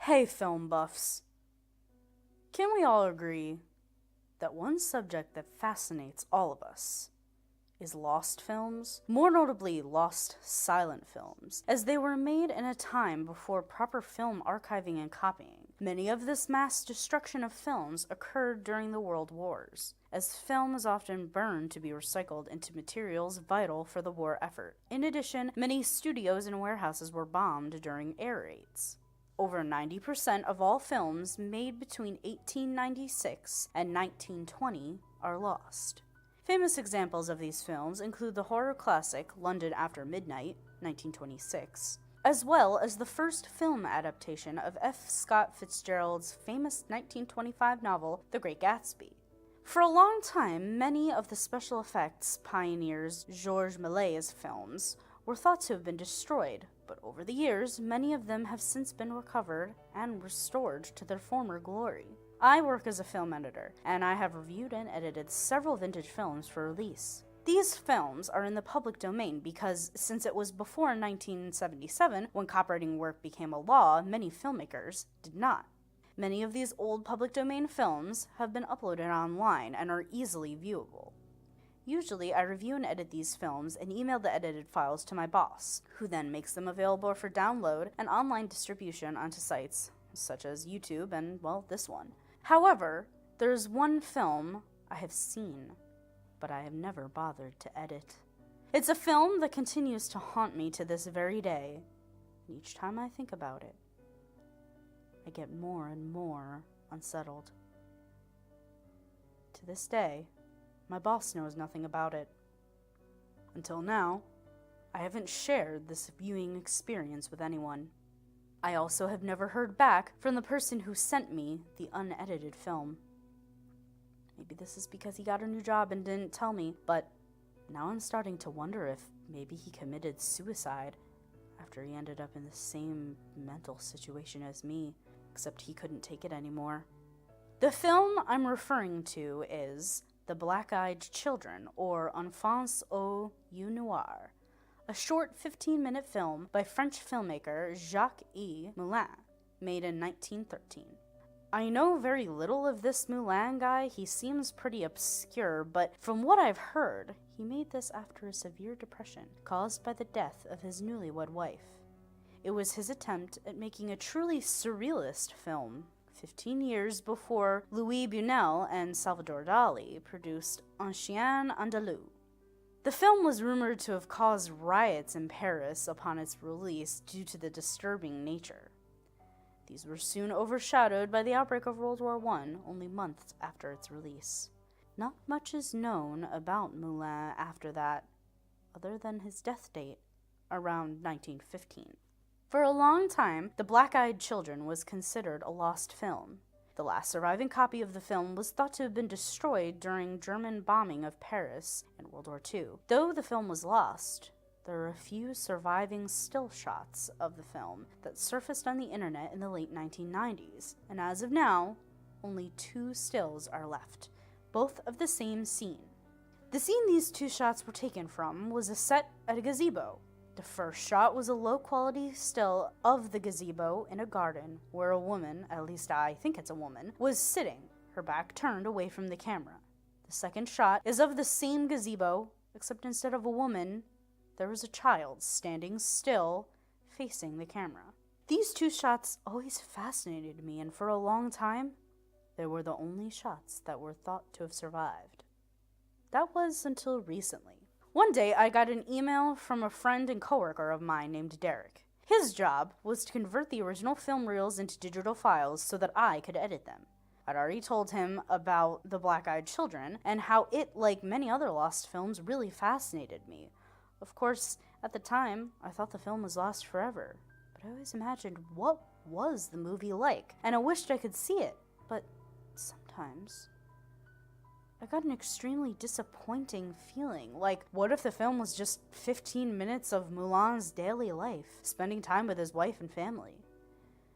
Hey, film buffs. Can we all agree that one subject that fascinates all of us is lost films? More notably, lost silent films, as they were made in a time before proper film archiving and copying. Many of this mass destruction of films occurred during the World Wars, as film is often burned to be recycled into materials vital for the war effort. In addition, many studios and warehouses were bombed during air raids. Over 90% of all films made between 1896 and 1920 are lost. Famous examples of these films include the horror classic London After Midnight, 1926, as well as the first film adaptation of F. Scott Fitzgerald's famous 1925 novel, The Great Gatsby. For a long time, many of the special effects pioneers Georges Méliès films were thought to have been destroyed, but over the years, many of them have since been recovered and restored to their former glory. I work as a film editor, and I have reviewed and edited several vintage films for release. These films are in the public domain because, since it was before 1977, when copyrighting work became a law, many filmmakers did not. Many of these old public domain films have been uploaded online and are easily viewable. Usually, I review and edit these films and email the edited files to my boss, who then makes them available for download and online distribution onto sites such as YouTube and, well, this one. However, there's one film I have seen, but I have never bothered to edit. It's a film that continues to haunt me to this very day, and each time I think about it, I get more and more unsettled. To this day, my boss knows nothing about it. Until now, I haven't shared this viewing experience with anyone. I also have never heard back from the person who sent me the unedited film. Maybe this is because he got a new job and didn't tell me, but now I'm starting to wonder if maybe he committed suicide after he ended up in the same mental situation as me, except he couldn't take it anymore. The film I'm referring to is The Black-Eyed Children, or Enfants au Yeux Noir, a short 15-minute film by French filmmaker Jacques-Yves Moulin, made in 1913. I know very little of this Moulin guy. He seems pretty obscure, but from what I've heard, he made this after a severe depression caused by the death of his newlywed wife. It was his attempt at making a truly surrealist film, 15 years before Louis Buñuel and Salvador Dali produced Un Chien Andalou. The film was rumored to have caused riots in Paris upon its release due to the disturbing nature. These were soon overshadowed by the outbreak of World War I, only months after its release. Not much is known about Moulin after that, other than his death date, around 1915. For a long time, The Black-Eyed Children was considered a lost film. The last surviving copy of the film was thought to have been destroyed during German bombing of Paris in World War II. Though the film was lost, there are a few surviving still shots of the film that surfaced on the internet in the late 1990s, and as of now, only 2 stills are left, both of the same scene. The scene these 2 shots were taken from was a set at a gazebo. The first shot was a low-quality still of the gazebo in a garden where a woman, at least I think it's a woman, was sitting, her back turned away from the camera. The second shot is of the same gazebo, except instead of a woman, there was a child standing still, facing the camera. These 2 shots always fascinated me, and for a long time, they were the only shots that were thought to have survived. That was until recently. One day, I got an email from a friend and coworker of mine named Derek. His job was to convert the original film reels into digital files so that I could edit them. I'd already told him about The Black-Eyed Children and how it, like many other lost films, really fascinated me. Of course, at the time, I thought the film was lost forever, but I always imagined what was the movie like, and I wished I could see it, but sometimes I got an extremely disappointing feeling. Like, what if the film was just 15 minutes of Moulin's daily life, spending time with his wife and family?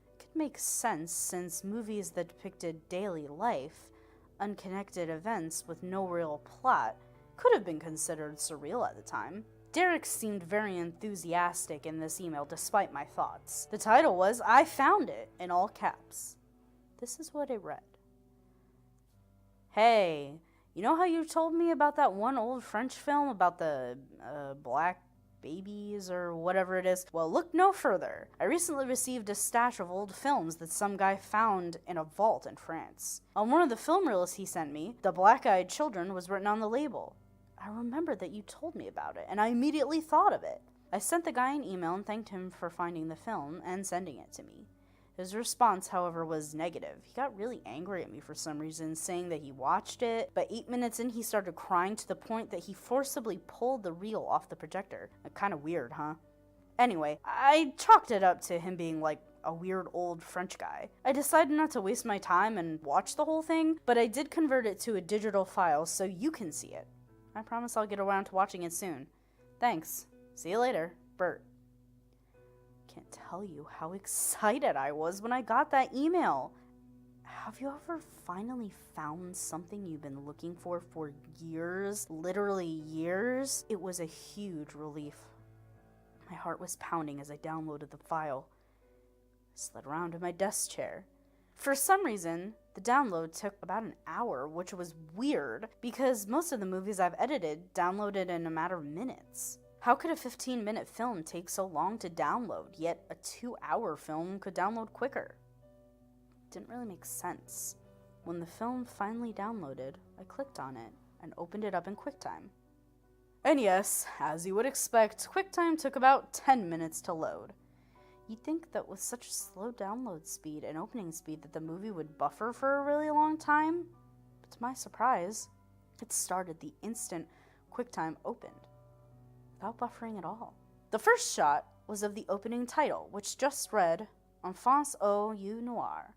It could make sense since movies that depicted daily life, unconnected events with no real plot, could have been considered surreal at the time. Derek seemed very enthusiastic in this email despite my thoughts. The title was, "I Found It," in all caps. This is what it read. Hey, you know how you told me about that one old French film about the black babies or whatever it is? Well, look no further. I recently received a stash of old films that some guy found in a vault in France. On one of the film reels he sent me, "The Black-Eyed Children" was written on the label. I remembered that you told me about it, and I immediately thought of it. I sent the guy an email and thanked him for finding the film and sending it to me. His response, however, was negative. He got really angry at me for some reason, saying that he watched it, but 8 minutes in he started crying to the point that he forcibly pulled the reel off the projector. Kind of weird, huh? Anyway, I chalked it up to him being like a weird old French guy. I decided not to waste my time and watch the whole thing, but I did convert it to a digital file so you can see it. I promise I'll get around to watching it soon. Thanks. See you later, Bert. Can't tell you how excited I was when I got that email. Have you ever finally found something you've been looking for years? Literally years? It was a huge relief. My heart was pounding as I downloaded the file. I slid around in my desk chair. For some reason, the download took about an hour, which was weird because most of the movies I've edited downloaded in a matter of minutes. How could a 15-minute film take so long to download, yet a 2-hour film could download quicker? It didn't really make sense. When the film finally downloaded, I clicked on it and opened it up in QuickTime. And yes, as you would expect, QuickTime took about 10 minutes to load. You'd think that with such slow download speed and opening speed that the movie would buffer for a really long time, but to my surprise, it started the instant QuickTime opened, without buffering at all. The first shot was of the opening title, which just read, "Enfance au Yeux Noir,"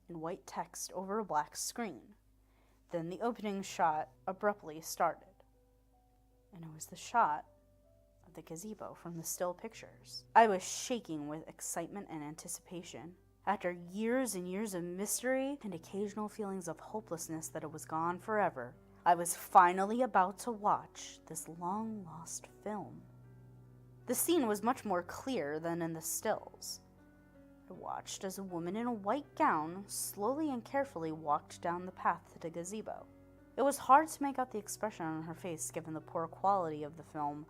in white text over a black screen. Then the opening shot abruptly started, and it was the shot the gazebo from the still pictures. I was shaking with excitement and anticipation. After years and years of mystery and occasional feelings of hopelessness that it was gone forever, I was finally about to watch this long-lost film. The scene was much more clear than in the stills. I watched as a woman in a white gown slowly and carefully walked down the path to the gazebo. It was hard to make out the expression on her face given the poor quality of the film,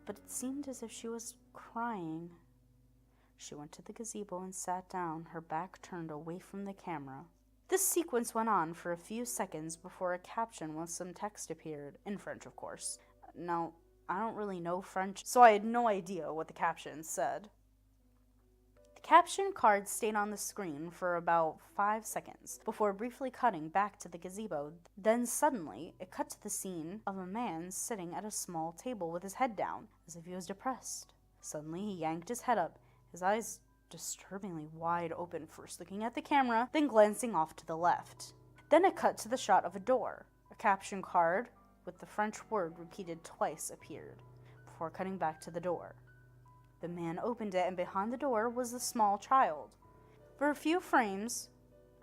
but it seemed as if she was crying. She went to the gazebo and sat down, her back turned away from the camera. This sequence went on for a few seconds before a caption with some text appeared, in French of course. Now, I don't really know French, so I had no idea what the caption said. The caption card stayed on the screen for about 5 seconds before briefly cutting back to the gazebo. Then suddenly, it cut to the scene of a man sitting at a small table with his head down, as if he was depressed. Suddenly, he yanked his head up, his eyes disturbingly wide open, first looking at the camera, then glancing off to the left. Then it cut to the shot of a door. A caption card with the French word repeated twice appeared, before cutting back to the door. The man opened it, and behind the door was a small child. For a few frames,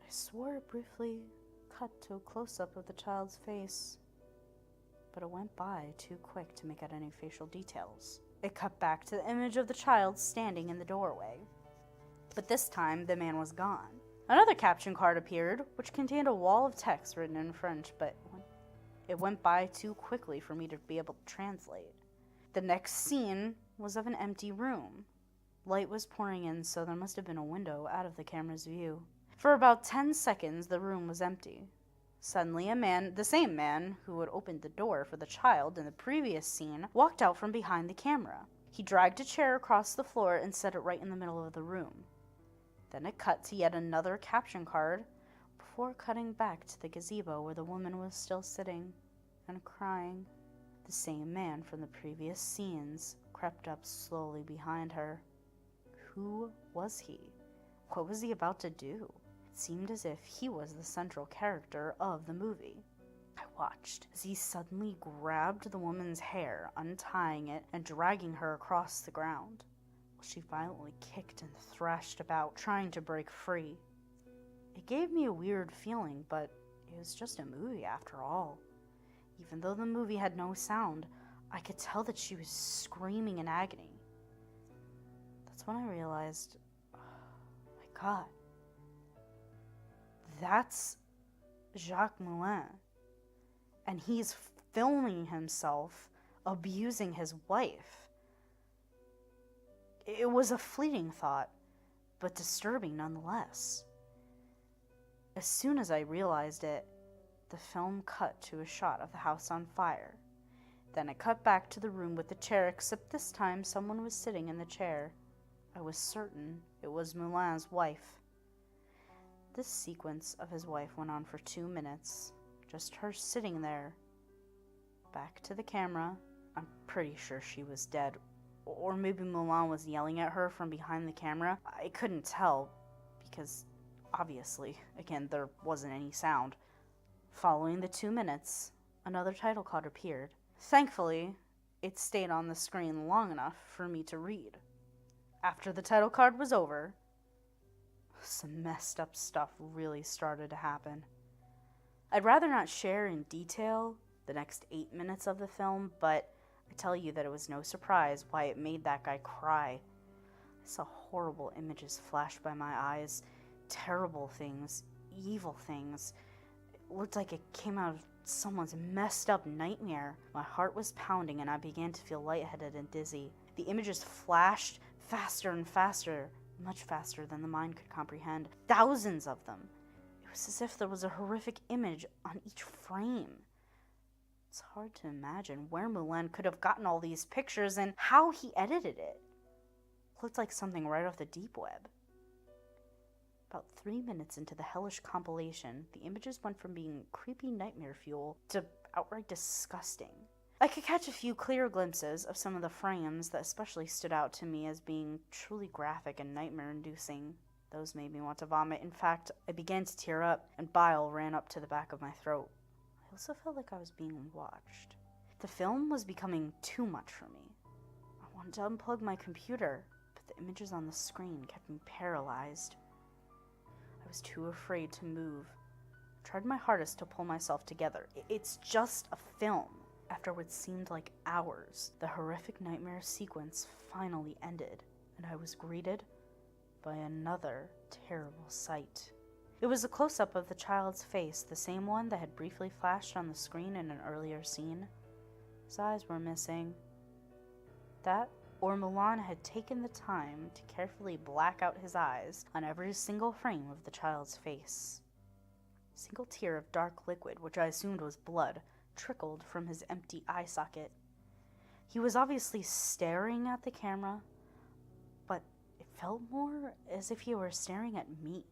I swore it briefly cut to a close-up of the child's face, but it went by too quick to make out any facial details. It cut back to the image of the child standing in the doorway, but this time the man was gone. Another caption card appeared, which contained a wall of text written in French, but it went by too quickly for me to be able to translate. The next scene was of an empty room. Light was pouring in, so there must have been a window out of the camera's view. For about 10 seconds, the room was empty. Suddenly, a man, the same man who had opened the door for the child in the previous scene, walked out from behind the camera. He dragged a chair across the floor and set it right in the middle of the room. Then it cut to yet another caption card, before cutting back to the gazebo where the woman was still sitting and crying. The same man from the previous scenes crept up slowly behind her. Who was he? What was he about to do? It seemed as if he was the central character of the movie. I watched as he suddenly grabbed the woman's hair, untying it and dragging her across the ground, while she violently kicked and thrashed about, trying to break free. It gave me a weird feeling, but it was just a movie after all. Even though the movie had no sound, I could tell that she was screaming in agony. That's when I realized, oh my God, that's Jacques Moulin. And he's filming himself abusing his wife. It was a fleeting thought, but disturbing nonetheless. As soon as I realized it, the film cut to a shot of the house on fire. Then it cut back to the room with the chair, except this time someone was sitting in the chair. I was certain it was Moulin's wife. This sequence of his wife went on for 2 minutes, just her sitting there. Back to the camera. I'm pretty sure she was dead. Or maybe Moulin was yelling at her from behind the camera. I couldn't tell, because obviously, again, there wasn't any sound. Following the 2 minutes, another title card appeared. Thankfully, it stayed on the screen long enough for me to read. After the title card was over, some messed up stuff really started to happen. I'd rather not share in detail the next 8 minutes of the film, but I tell you that it was no surprise why it made that guy cry. I saw horrible images flash by my eyes, terrible things, evil things. It looked like it came out of someone's messed up nightmare. My heart was pounding and I began to feel lightheaded and dizzy. The images flashed faster and faster, much faster than the mind could comprehend. Thousands of them. It was as if there was a horrific image on each frame. It's hard to imagine where Moulin could have gotten all these pictures and how he edited it. It looked like something right off the deep web. About 3 minutes into the hellish compilation, the images went from being creepy nightmare fuel to outright disgusting. I could catch a few clear glimpses of some of the frames that especially stood out to me as being truly graphic and nightmare-inducing. Those made me want to vomit. In fact, I began to tear up, and bile ran up to the back of my throat. I also felt like I was being watched. The film was becoming too much for me. I wanted to unplug my computer, but the images on the screen kept me paralyzed. I was too afraid to move. I tried my hardest to pull myself together. It's just a film. After what seemed like hours, the horrific nightmare sequence finally ended, and I was greeted by another terrible sight. It was a close-up of the child's face, the same one that had briefly flashed on the screen in an earlier scene. His eyes were missing. That, or Moulin had taken the time to carefully black out his eyes on every single frame of the child's face. A single tear of dark liquid, which I assumed was blood, trickled from his empty eye socket. He was obviously staring at the camera, but it felt more as if he were staring at me.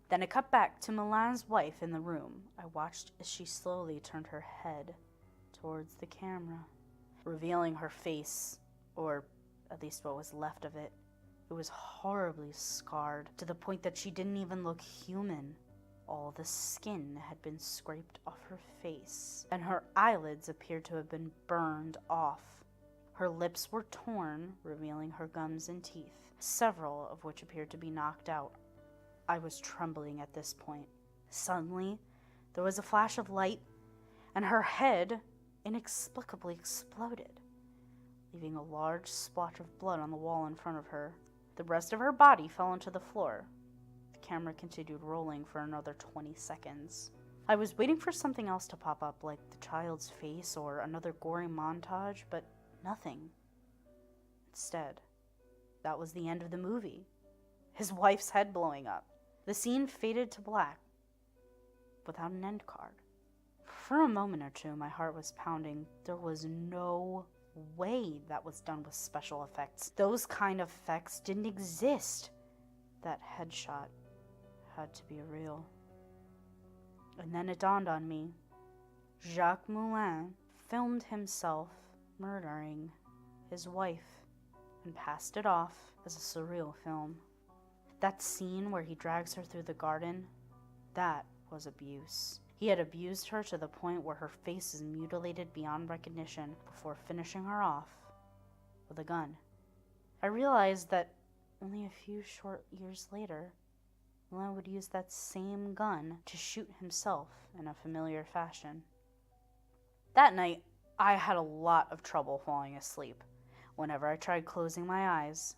Then it cut back to Moulin's wife in the room. I watched as she slowly turned her head towards the camera, revealing her face, or at least what was left of it. It was horribly scarred, to the point that she didn't even look human. All the skin had been scraped off her face, and her eyelids appeared to have been burned off. Her lips were torn, revealing her gums and teeth, several of which appeared to be knocked out. I was trembling at this point. Suddenly, there was a flash of light, and her head inexplicably exploded, leaving a large splotch of blood on the wall in front of her. The rest of her body fell onto the floor. The camera continued rolling for another 20 seconds. I was waiting for something else to pop up, like the child's face or another gory montage, but nothing. Instead, that was the end of the movie. His wife's head blowing up. The scene faded to black, without an end card. For a moment or two, my heart was pounding. There was no way that was done with special effects. Those kind of effects didn't exist. That headshot had to be real. And then it dawned on me. Jacques Moulin filmed himself murdering his wife and passed it off as a surreal film. That scene where he drags her through the garden, that was abuse. He had abused her to the point where her face is mutilated beyond recognition before finishing her off with a gun. I realized that only a few short years later, Moulin would use that same gun to shoot himself in a familiar fashion. That night, I had a lot of trouble falling asleep. Whenever I tried closing my eyes,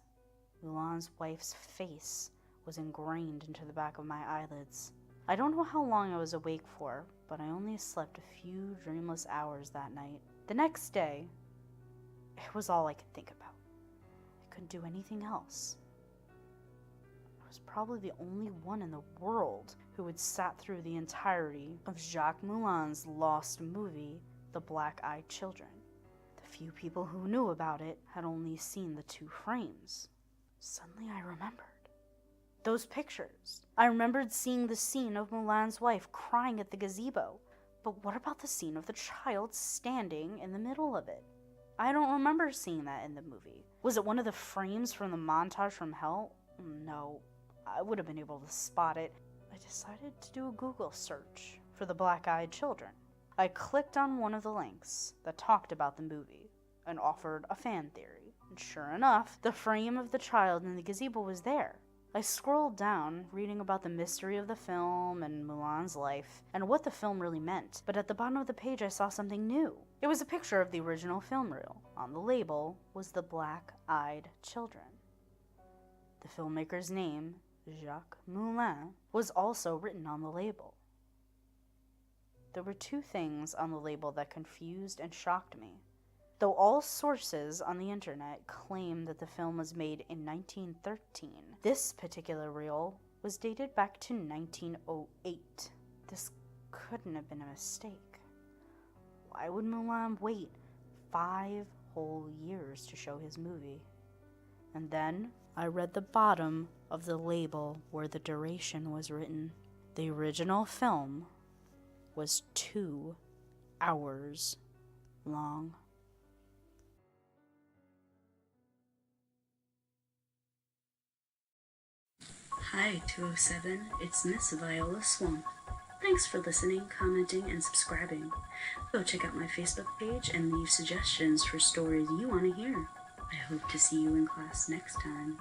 Mulan's wife's face was ingrained into the back of my eyelids. I don't know how long I was awake for, but I only slept a few dreamless hours that night. The next day, it was all I could think about. I couldn't do anything else. I was probably the only one in the world who had sat through the entirety of Jacques Moulin's lost movie, The Black-Eyed Children. The few people who knew about it had only seen the 2 frames. Suddenly I remembered. Those pictures. I remembered seeing the scene of Moulin's wife crying at the gazebo. But what about the scene of the child standing in the middle of it? I don't remember seeing that in the movie. Was it one of the frames from the montage from hell? No, I would have been able to spot it. I decided to do a Google search for The Black-Eyed Children. I clicked on one of the links that talked about the movie and offered a fan theory. And sure enough, the frame of the child in the gazebo was there. I scrolled down, reading about the mystery of the film and Moulin's life, and what the film really meant. But at the bottom of the page I saw something new. It was a picture of the original film reel. On the label was The Black-Eyed Children. The filmmaker's name, Jacques Moulin, was also written on the label. There were 2 things on the label that confused and shocked me. Though all sources on the internet claim that the film was made in 1913, this particular reel was dated back to 1908. This couldn't have been a mistake. Why would Moulin wait 5 whole years to show his movie? And then I read the bottom of the label where the duration was written. The original film was 2 hours long. Hi, 207, it's Miss Viola Swamp. Thanks for listening, commenting, and subscribing. Go check out my Facebook page and leave suggestions for stories you want to hear. I hope to see you in class next time.